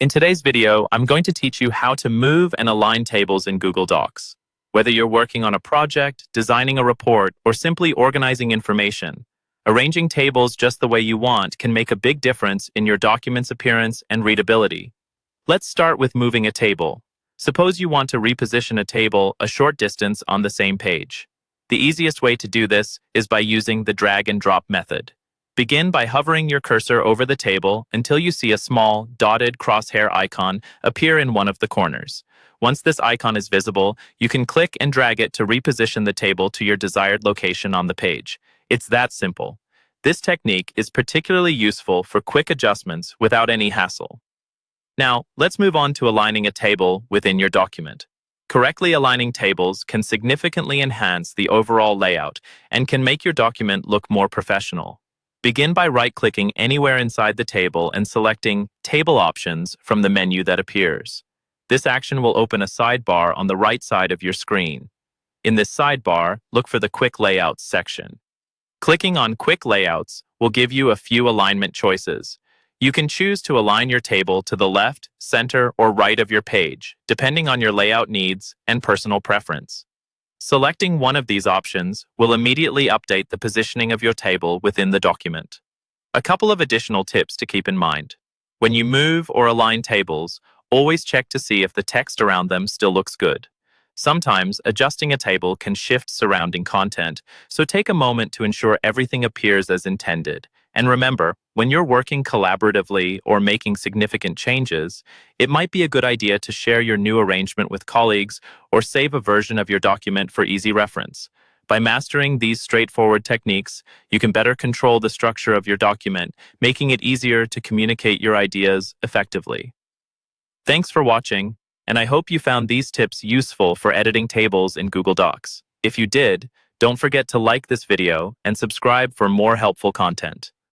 In today's video, I'm going to teach you how to move and align tables in Google Docs. Whether you're working on a project, designing a report, or simply organizing information, arranging tables just the way you want can make a big difference in your document's appearance and readability. Let's start with moving a table. Suppose you want to reposition a table a short distance on the same page. The easiest way to do this is by using the drag and drop method. Begin by hovering your cursor over the table until you see a small, dotted crosshair icon appear in one of the corners. Once this icon is visible, you can click and drag it to reposition the table to your desired location on the page. It's that simple. This technique is particularly useful for quick adjustments without any hassle. Now, let's move on to aligning a table within your document. Correctly aligning tables can significantly enhance the overall layout and can make your document look more professional. Begin by right-clicking anywhere inside the table and selecting Table Options from the menu that appears. This action will open a sidebar on the right side of your screen. In this sidebar, look for the Quick Layouts section. Clicking on Quick Layouts will give you a few alignment choices. You can choose to align your table to the left, center, or right of your page, depending on your layout needs and personal preference. Selecting one of these options will immediately update the positioning of your table within the document. A couple of additional tips to keep in mind. When you move or align tables, always check to see if the text around them still looks good. Sometimes, adjusting a table can shift surrounding content, so take a moment to ensure everything appears as intended. And remember, when you're working collaboratively or making significant changes, it might be a good idea to share your new arrangement with colleagues or save a version of your document for easy reference. By mastering these straightforward techniques, you can better control the structure of your document, making it easier to communicate your ideas effectively. Thanks for watching, and I hope you found these tips useful for editing tables in Google Docs. If you did, don't forget to like this video and subscribe for more helpful content.